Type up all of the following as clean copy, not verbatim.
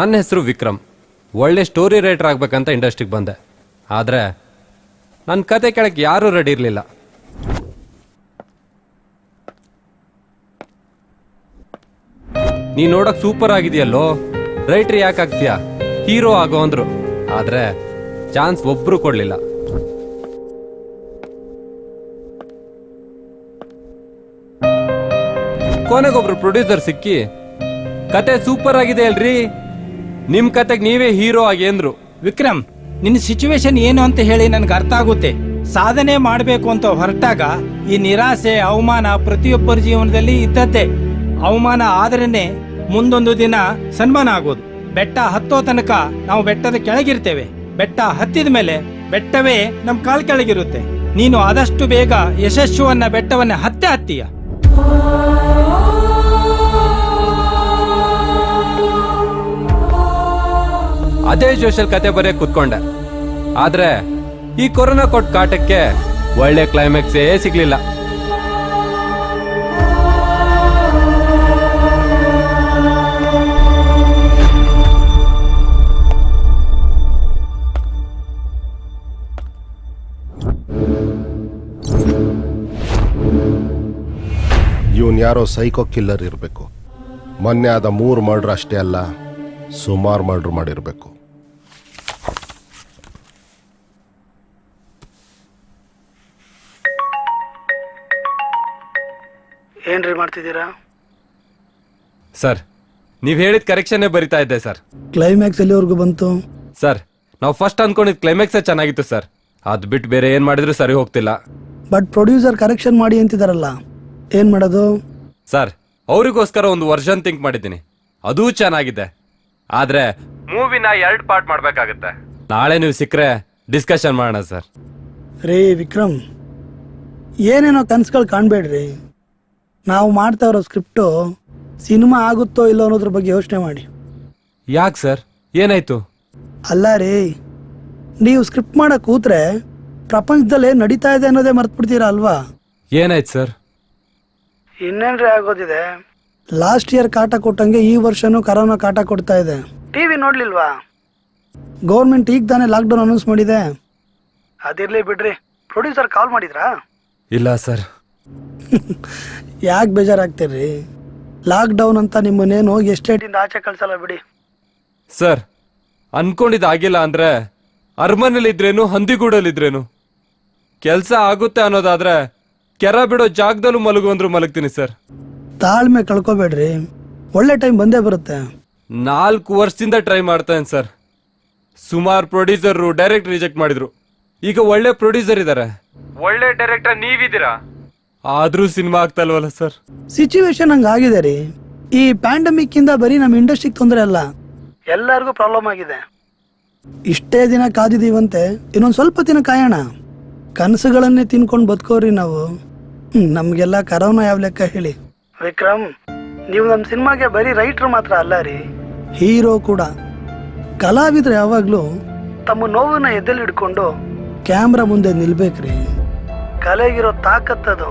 ನನ್ನ ಹೆಸರು ವಿಕ್ರಮ್. ಒಳ್ಳೆ ಸ್ಟೋರಿ ರೈಟರ್ ಆಗಬೇಕಂತ ಇಂಡಸ್ಟ್ರಿಗೆ ಬಂದೆ. ಆದರೆ ನನ್ನ ಕತೆ ಕೇಳಕ್ಕೆ ಯಾರೂ ರೆಡಿ ಇರಲಿಲ್ಲ. ನೀ ನೋಡಕ್ ಸೂಪರ್ ಆಗಿದೆಯಲ್ಲೋ, ರೈಟ್ರ್ ಯಾಕೆ ಆಗ್ತೀಯಾ, ಹೀರೋ ಆಗೋ ಅಂದ್ರು. ಆದರೆ ಚಾನ್ಸ್ ಒಬ್ರು ಕೊಡಲಿಲ್ಲ. ಕೊನೆಗೊಬ್ರು ಪ್ರೊಡ್ಯೂಸರ್ ಸಿಕ್ಕಿ ಕತೆ ಸೂಪರ್ ಆಗಿದೆ ಅಲ್ರಿ, ನಿಮ್ ಕತೆಗೆ ನೀವೇ ಹೀರೋ ಆಗಿ ಅಂದ್ರು. ವಿಕ್ರಮ್, ನಿನ್ನ ಸಿಚುವೇಶನ್ ಏನು ಅಂತ ಹೇಳಿ ನನ್ಗೆ ಅರ್ಥ ಆಗುತ್ತೆ. ಸಾಧನೆ ಮಾಡಬೇಕು ಅಂತ ಹೊರಟಾಗ ಈ ನಿರಾಸೆ, ಅವಮಾನ ಪ್ರತಿಯೊಬ್ಬರ ಜೀವನದಲ್ಲಿ ಇದ್ದದ್ದೇ. ಅವಮಾನ ಆದ್ರೇನೆ ಮುಂದೊಂದು ದಿನ ಸನ್ಮಾನ ಆಗೋದು. ಬೆಟ್ಟ ಹತ್ತೋ ತನಕ ನಾವು ಬೆಟ್ಟದ ಕೆಳಗಿರ್ತೇವೆ. ಬೆಟ್ಟ ಹತ್ತಿದ ಮೇಲೆ ಬೆಟ್ಟವೇ ನಮ್ ಕಾಲ್ ಕೆಳಗಿರುತ್ತೆ. ನೀನು ಆದಷ್ಟು ಬೇಗ ಯಶಸ್ಸುವನ್ನ ಬೆಟ್ಟವನ್ನ ಹತ್ತೀಯ. ಅದೇ ಜೋಶಲ್ ಕತೆ ಬರೆಯಕ್ ಕೂತ್ಕೊಂಡೆ. ಆದ್ರೆ ಈ ಕೊರೋನಾ ಕೊಟ್ಟ ಕಾಟಕ್ಕೆ ಒಳ್ಳೆ ಕ್ಲೈಮ್ಯಾಕ್ಸೇ ಸಿಗ್ಲಿಲ್ಲ. ಇವನ್ ಯಾರೋ ಸೈಕೋ ಕಿಲ್ಲರ್ ಇರಬೇಕು. ಮೊನ್ನೆ ಆದ 3 ಮರ್ಡರ್ ಅಷ್ಟೇ ಅಲ್ಲ, ಸುಮಾರು ಮರ್ಡರ್ ಮಾಡಿರಬೇಕು. ಏನ್ರಿ ಮಾಡ್ತಿದ್ದೀರಾ ಸರ್? ನೀವ್ ಹೇಳಿದ ಕರೆಕ್ಷನ್ನೇ ಬರಿತಾ ಇದ್ದೆ ಸರ್. ಕ್ಲೈಮ್ಯಾಕ್ಸ್ ಎಲ್ಲಿವರೆಗೂ ಬಂತು ಸರ್, ನಾವು ಫಸ್ಟ್ ಅನ್ಕೊಂಡಿದ್ ಕ್ಲೈಮ್ಯಾಕ್ಸೇ ಚೆನ್ನಾಗಿತ್ತು ಸರ್. ಅದ್ ಬಿಟ್ಟು ಬೇರೆ ಏನ್ ಮಾಡಿದ್ರು ಸರಿ ಹೋಗ್ತಿಲ್ಲ. ಬಟ್ ಪ್ರೊಡ್ಯೂಸರ್ ಕರೆಕ್ಷನ್ ಮಾಡಿ ಅಂತಿದಾರಲ್ಲ, ಏನ್ ಮಾಡೋದು ಸರ್? ಅವರಿಗೋಸ್ಕರ ಒಂದು ವರ್ಷನ್ ಥಿಂಕ್ ಮಾಡಿದ್ದೀನಿ, ಅದೂ ಚೆನ್ನಾಗಿದೆ. ಆದ್ರೆ ಮೂವಿನ 2 ಪಾರ್ಟ್ ಮಾಡ್ಬೇಕಾಗತ್ತೆ. ನಾಳೆ ನೀವು ಸಿಕ್ಕರೆ ಡಿಸ್ಕಷನ್ ಮಾಡೋಣ ಸರ್. ರೇ ವಿಕ್ರಮ್, ಏನೇನೋ ಕನ್ಸುಗಳು ಕಾಣ್ಬೇಡ್ರಿ. ನಾವು ಮಾಡ್ತಾ ಇರೋ ಸ್ಕ್ರಿಪ್ಟು ಸಿನಿಮಾ ಆಗುತ್ತೋ ಇಲ್ಲೋ ಅನ್ನೋದ್ರ ಬಗ್ಗೆ ಯೋಚನೆ ಮಾಡಿ. ಯಾಕೆ ಸರ್, ಏನಾಯ್ತು? ಅಲ್ಲ ರೀ, ನೀವು ಸ್ಕ್ರಿಪ್ಟ್ ಮಾಡಕ್ ಕೂತ್ರೆ ಪ್ರಪಂಚದಲ್ಲೇ ನಡೀತಾ ಇದೆ ಅನ್ನೋದೇ ಮರ್ತ್ಬಿಡ್ತೀರಾ ಅಲ್ವಾ? ಏನಾಯ್ತು ಸರ್? ಇನ್ನೇನ್ರಿ ಆಗೋದಿದೆ, ಲಾಸ್ಟ್ ಇಯರ್ ಕಾಟ ಕೊಟ್ಟಂಗೆ ಈ ವರ್ಷನೂ ಕರೋನಾ ಕಾಟ ಕೊಡ್ತಾ ಇದೆ. ಟಿವಿ ನೋಡ್ಲಿಲ್ವಾ? ಗೌರ್ಮೆಂಟ್ ಈಗ ತಾನೇ ಲಾಕ್ಡೌನ್ ಅನೌನ್ಸ್ ಮಾಡಿದೆ. ಅದಿರ್ಲಿ ಬಿಡ್ರಿ, ಪ್ರೊಡ್ಯೂಸರ್ ಕಾಲ್ ಮಾಡಿದ್ರಾ? ಇಲ್ಲ ಸರ್. ಯಾಕೆ ಬೇಜಾರಾಗ್ತೀರಿ? ಲಾಕ್ಡೌನ್ ಅಂತ ನಿಮ್ಮನ್ನೇನು ಎಸ್ಟೇಟಿಂದ ಆಚೆ ಕಳ್ಸಲ್ಲ ಬಿಡಿ. ಸರ್, ಅನ್ಕೊಂಡಿದ್ದು ಆಗಿಲ್ಲ ಅಂದ್ರೆ ಅರಮನೆಲಿದ್ರೇನು ಹಂದಿಗೂಡಲ್ಲಿದ್ರೇನು ಕೆಲಸ ಆಗುತ್ತೆ ಅನ್ನೋದಾದ್ರೆ ಕೆರ ಬಿಡೋ ಜಾಗದಲ್ಲೂ ಮಲಗು ಅಂದ್ರು ಮಲಗ್ತೀನಿ ಸರ್. ತಾಳ್ಮೆ ಕಳ್ಕೊಬೇಡ್ರಿ, ಒಳ್ಳೆ ಟೈಮ್ ಬಂದೇ ಬರುತ್ತೆ. 4 ವರ್ಷದಿಂದ ಟ್ರೈ ಮಾಡ್ತೇನೆ ಸರ್. ಸುಮಾರು ಪ್ರೊಡ್ಯೂಸರ್ ಡೈರೆಕ್ಟ್ ರಿಜೆಕ್ಟ್ ಮಾಡಿದ್ರು. ಈಗ ಒಳ್ಳೆ ಪ್ರೊಡ್ಯೂಸರ್ ಇದ್ದಾರೆ, ಒಳ್ಳೆ ಡೈರೆಕ್ಟರ್ ನೀವಿದ್ದೀರಾ. ಆದ್ರೂ ಸಿನಿಮಾ ಆಗ್ತಲ್ವಲ್ಲ ಸರ್? ಸಿಚುವೇಶನ್ ಹಂಗಾಗಿದೆ ರೀ. ಈ ಪ್ಯಾಂಡಮಿಕ್ ಇಂದ ಬರೀ ನಮ್ಮ ಇಂಡಸ್ಟ್ರಿಗೆ ತೊಂದರೆ ಅಲ್ಲ, ಎಲ್ಲರಿಗೂ ಪ್ರಾಬ್ಲಮ್ ಆಗಿದೆ. ಇಷ್ಟೇ ದಿನ ಕಾದಿದೀವಂತೆ, ಇನ್ನೊಂದು ಸ್ವಲ್ಪ ದಿನ ಕಾಯೋಣ. ಕನಸುಗಳನ್ನೇ ತಿನ್ಕೊಂಡು ಬದುಕೋರಿ ನಾವು. ನಮ್ಗೆಲ್ಲ ಕರೋನಾ ಯಾವ ಲೆಕ್ಕ ಹೇಳಿ? ವಿಕ್ರಮ್, ನೀವು ನಮ್ಮ ಸಿನಿಮಾಗೆ ಬರೀ ರೈಟರ್ ಮಾತ್ರ ಅಲ್ಲ ರೀ, ಹೀರೋ ಕೂಡ. ಕಲಾವಿದ್ರು ಯಾವಾಗ್ಲೂ ತಮ್ಮ ನೋವನ್ನ ಎದ್ದೆಲ್ಲಿ ಹಿಡ್ಕೊಂಡು ಕ್ಯಾಮ್ರಾ ಮುಂದೆ ನಿಲ್ಬೇಕ್ರಿ. ಕಲೆಗಿರೋ ತಾಕತ್ತದು.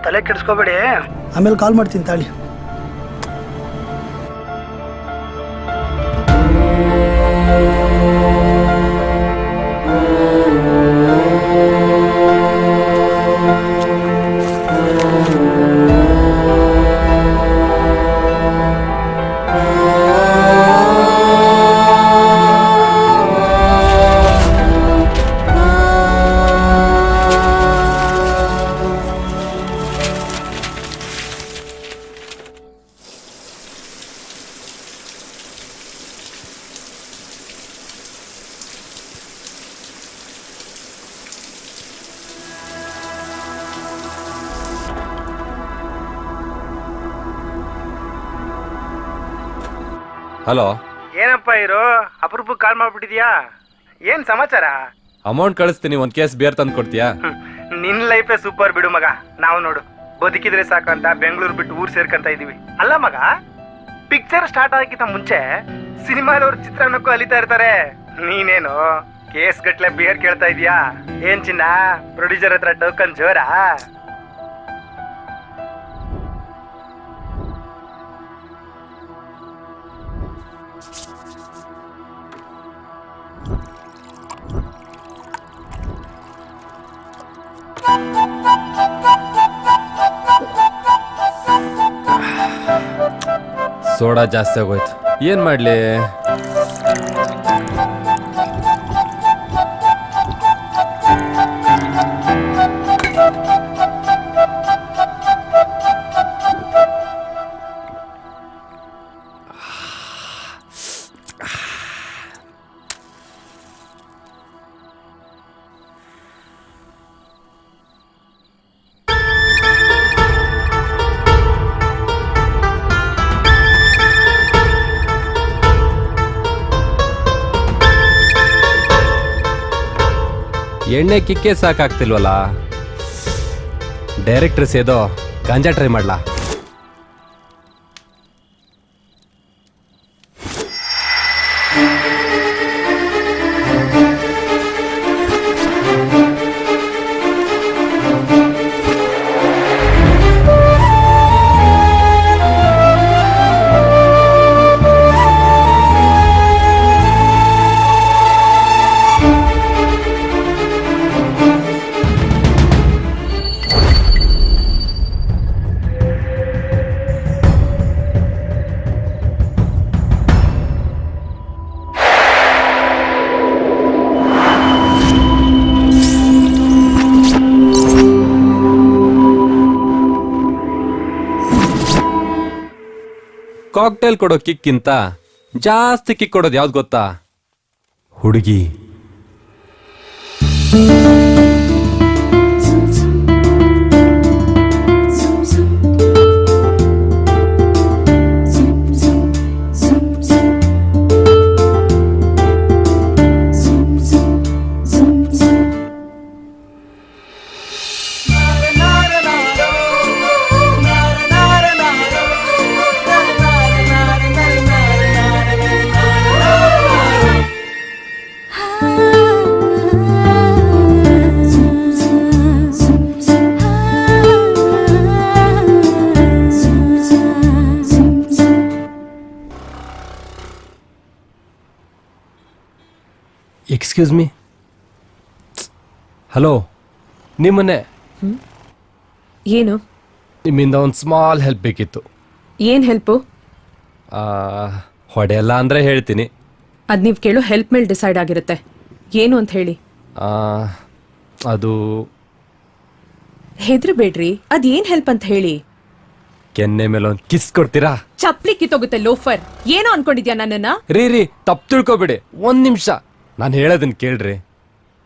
ತಲೆ ಕೆಡಿಸ್ಕೋಬೇಡಿ, ಆಮೇಲೆ ಕಾಲ್ ಮಾಡ್ತೀನಿ ತಾಳಿ. ಹಲೋ, ಏನಪ್ಪ ಇರೋ ಅಪರೂಪಕ್ಕೆ ಕಾಲ್ ಮಾಡ್ಬಿಟ್ಟಿದ್ಯಾ? ಏನ್ ಸಮಾಚಾರ? ಅಮೌಂಟ್ ಕಳಿಸ್ತೀನಿ, 1 ಕೇಸ್ ಬಿಯರ್ ತಂದು ಕೊಡ್ತೀಯಾ? ನಿನ್ ಲೈಫೇ ಸೂಪರ್ ಬಿಡು ಮಗ. ನಾವು ನೋಡು ಬದುಕಿದ್ರೆ ಸಾಕಂತ ಬೆಂಗಳೂರು ಬಿಟ್ಟು ಊರ್ ಸೇರ್ಕಂತ ಇದೀವಿ. ಅಲ್ಲ ಮಗ, ಪಿಕ್ಚರ್ ಸ್ಟಾರ್ಟ್ ಆಗಕ್ಕಿಂತ ಮುಂಚೆ ಸಿನಿಮಾದವ್ರ ಚಿತ್ರಾನ್ನಕ್ಕೂ ಅಲಿತಾ ಇರ್ತಾರೆ. ನೀನೇನು ಕೇಸ್ ಗಟ್ಲೆ ಬಿಯರ್ ಕೇಳ್ತಾ ಇದೀಯಾ? ಏನ್ ಚಿನ್ನ, ಪ್ರೊಡ್ಯೂಸರ್ ಹತ್ರ ಟೋಕನ್ ಜೋರಾ? ಸೋಡಾ ಜಾಸ್ತಿ ಆಗೋಯ್ತು, ಏನ್ ಮಾಡ್ಲಿ? ಎಣ್ಣೆ ಕಿಕ್ಕೆ ಸಾಕಾಗ್ತಿಲ್ವಲ್ಲ. ಡೈರೆಕ್ಟರ್ ಸೇದೋ ಗಾಂಜಾ ಟ್ರೈ ಮಾಡ್ಲಾ? ಕಾಕ್ಟೇಲ್ ಕೊಡೋ ಕಿಕ್ಕಿಂತ ಜಾಸ್ತಿ ಕಿಕ್ ಕೊಡೋದು ಯಾವ್ದು ಗೊತ್ತಾ? ಹುಡುಗಿ. Excuse me. ಹಲೋ, ನಿಮ್ಮನ್ನೇ. ಏನು? ನಿಮ್ಮಿಂದ ಒಂದು ಸ್ಮಾಲ್ ಹೆಲ್ಪ್ ಬೇಕಿತ್ತು. ಏನ್ ಹೆಲ್ಪು? ಹೊಡೆಯಲ್ಲ ಅಂದ್ರೆ ಹೇಳ್ತೀನಿ. ಅದ್ ನೀವ್ ಕೇಳೋ ಹೆಲ್ಪ್ ಮೇಲೆ ಡಿಸೈಡ್ ಆಗಿರುತ್ತೆ. ಏನು ಅಂತ ಹೇಳಿ. ಅದು ಹೆದ್ರಬೇಡ್ರಿ, ಅದ್ ಏನ್ ಹೆಲ್ಪ್ ಅಂತ ಹೇಳಿ. ಕೆನ್ನೆ ಮೇಲೆ ಒಂದು ಕಿಸ್ ಕೊಡ್ತೀರಾ? ಚಪ್ಲಿ ಕಿತ್ತೋಗುತ್ತೆ ಲೋಫರ್. ಏನೋ ಅನ್ಕೊಂಡಿದ್ಯಾ ನನ್ನನ್ನ? ರೀ ತಪ್ಪು ತಿಳ್ಕೊಬೇಡಿ, ಒಂದ್ ನಿಮಿಷ ನಾನು ಹೇಳೋದನ್ನ ಕೇಳ್ರಿ.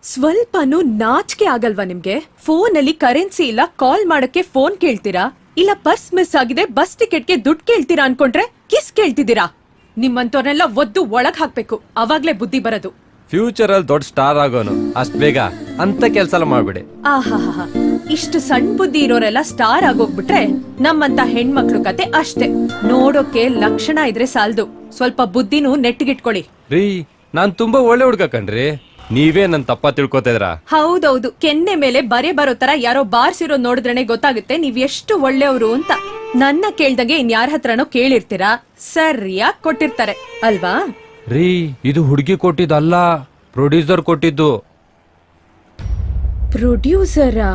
ಸ್ವಲ್ಪನೂ ನಾಚಿಕೆ ಆಗಲ್ವಾ ನಿಮ್ಗೆ? ಫೋನ್ ಅಲ್ಲಿ ಕರೆನ್ಸಿ ಇಲ್ಲ, ಕಾಲ್ ಮಾಡಕ್ಕೆ ಫೋನ್ ಕೇಳ್ತೀರಾ? ಇಲ್ಲ ಪರ್ಸ್ ಮಿಸ್ ಆಗಿದೆ, ಬಸ್ ಟಿಕೆಟ್ಗೆ ದುಡ್ಡು ಕೇಳ್ತೀರಾ ಅನ್ಕೊಂಡ್ರೆ ಕಿಸ್ ಕೇಳ್ತಿದ್ದೀರಾ? ನಿಮ್ಮಂತವ್ರನ್ನೆಲ್ಲ ಒದ್ದು ಒಳಗ್ ಹಾಕ್ಬೇಕು, ಅವಾಗ್ಲೇ ಬುದ್ಧಿ ಬರೋದು. ಫ್ಯೂಚರ್ ಅಲ್ಲಿ ದೊಡ್ಡ ಸ್ಟಾರ್ ಆಗೋನು ಅಷ್ಟ್ ಬೇಗ ಅಂತ ಕೆಲ್ಸ ಎಲ್ಲ ಮಾಡ್ಬಿಡಿ. ಆಹಾಹಾ, ಇಷ್ಟು ಸಣ್ಣ ಬುದ್ಧಿ ಇರೋರೆಲ್ಲ ಸ್ಟಾರ್ ಆಗೋಗ್ಬಿಟ್ರೆ ನಮ್ಮಂತ ಹೆಣ್ಮಕ್ಳು ಕತೆ ಅಷ್ಟೇ. ನೋಡೋಕೆ ಲಕ್ಷಣ ಇದ್ರೆ ಸಾಲ್ದು, ಸ್ವಲ್ಪ ಬುದ್ಧಿನೂ ನೆಟ್ಟಿಗಿಟ್ಕೊಳ್ಳಿ. ರೀ, ನಾನ್ ತುಂಬಾ ಒಳ್ಳೆ ಹುಡ್ಗ ಕಣ್ರಿ, ನೀವೇ ನನ್ ತಪ್ಪ ತಿಳ್ಕೊತಿದ್ರ. ಹೌದೌದು, ಕೆನ್ನೆ ಮೇಲೆ ಬರೆ ಬರೋ ತರ ಯಾರೋ ಬಾರ್ಸಿರೋ ನೋಡಿದ್ರೇನೆ ಗೊತ್ತಾಗುತ್ತೆ ನೀವ್ ಎಷ್ಟು ಒಳ್ಳೆಯವರು ಅಂತ. ನನ್ನ ಕೇಳ್ದಂಗೆ ಇನ್ಯಾರ ಹತ್ರನೋ ಕೇಳಿರ್ತೀರಾ, ಸರಿಯಾಗಿ ಕೊಟ್ಟಿರ್ತಾರೆ ಅಲ್ವಾ? ರೀ, ಇದು ಹುಡುಗಿ ಕೊಟ್ಟಿದ್ದಲ್ಲ, ಪ್ರೊಡ್ಯೂಸರ್ ಕೊಟ್ಟಿದ್ದು. ಪ್ರೊಡ್ಯೂಸರಾ?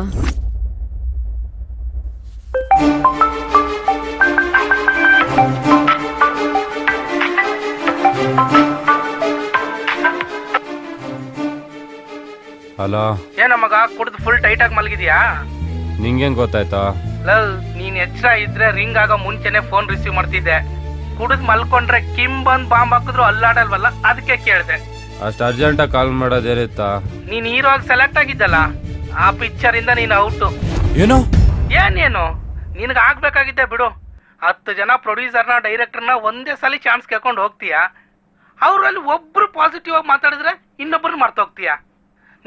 ಹಲೋ. ಏನ ಮಗ, ಕುಡ್ದು ಫುಲ್ ಟೈಟ್ ಆಗಿ ಮಲಗಿದ್ಯಾ? ನಿಂಗೇನ್ ಗೊತ್ತಾಯ್ತಾ? ಲಲ್, ನೀನ್ ಎಚ್ಚರ ಇದ್ರೆ ರಿಂಗ್ ಆಗೋ ಮುಂಚೆನೆ ಫೋನ್ ರಿಸೀವ್ ಮಾಡ್ತಿದ್ದೆ. ಕುಡಿದ್ ಮಲ್ಕೊಂಡ್ರೆ ಕಿಮ್ ಬಂದ್ ಬಾಂಬ್ ಹಾಕಿದ್ರು ಅಲ್ಲಾಡಲ್ವಲ್ಲ, ಅದಕ್ಕೆ ಕೇಳ್ದೆ. ಅಷ್ಟ್ ಅರ್ಜೆಂಟ್ ಆಗಿ ಕಾಲ್ ಮಾಡೋದೇನಿತ್ತಾ? ನೀನ್ ಹೀರೋ ಆಗಿ ಸೆಲೆಕ್ಟ್ ಆಗಿದ್ದಲ್ಲ, ಆ ಪಿಕ್ಚರ್ ಇಂದ ನೀನ್ ಔಟ್. ಏನೋ? ಏನೇನು ನಿನ್ಗೆ ಆಗ್ಬೇಕಾಗಿದ್ದೆ ಬಿಡು. 10 ಜನ ಪ್ರೊಡ್ಯೂಸರ್ನ ಡೈರೆಕ್ಟರ್ನ ಒಂದೇ ಸಲ ಚಾನ್ಸ್ ಕೇಳ್ಕೊಂಡು ಹೋಗ್ತೀಯಾ? ಅವ್ರಲ್ಲಿ ಒಬ್ರು ಪಾಸಿಟಿವ್ ಆಗಿ ಮಾತಾಡಿದ್ರೆ ಇನ್ನೊಬ್ರು ಮರ್ತೋಗ್ತೀಯಾ?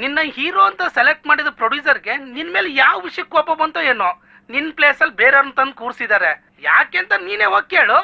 ನಿನ್ನ ಹೀರೋ ಅಂತ ಸೆಲೆಕ್ಟ್ ಮಾಡಿದ ಪ್ರೊಡ್ಯೂಸರ್ಗೆ ನಿನ್ ಮೇಲೆ ಯಾವ ವಿಷಯಕ್ಕೆ ಕೋಪ ಬಂತೋ ಏನೋ, ನಿನ್ ಪ್ಲೇಸ್ ಅಲ್ಲಿ ಬೇರೆಯವ್ರನ್ನ ತಂದು ಕೂರ್ಸಿದ್ದಾರೆ. ಯಾಕೆ ಅಂತ ನೀನೇ ಹೋಗಿ ಕೇಳು.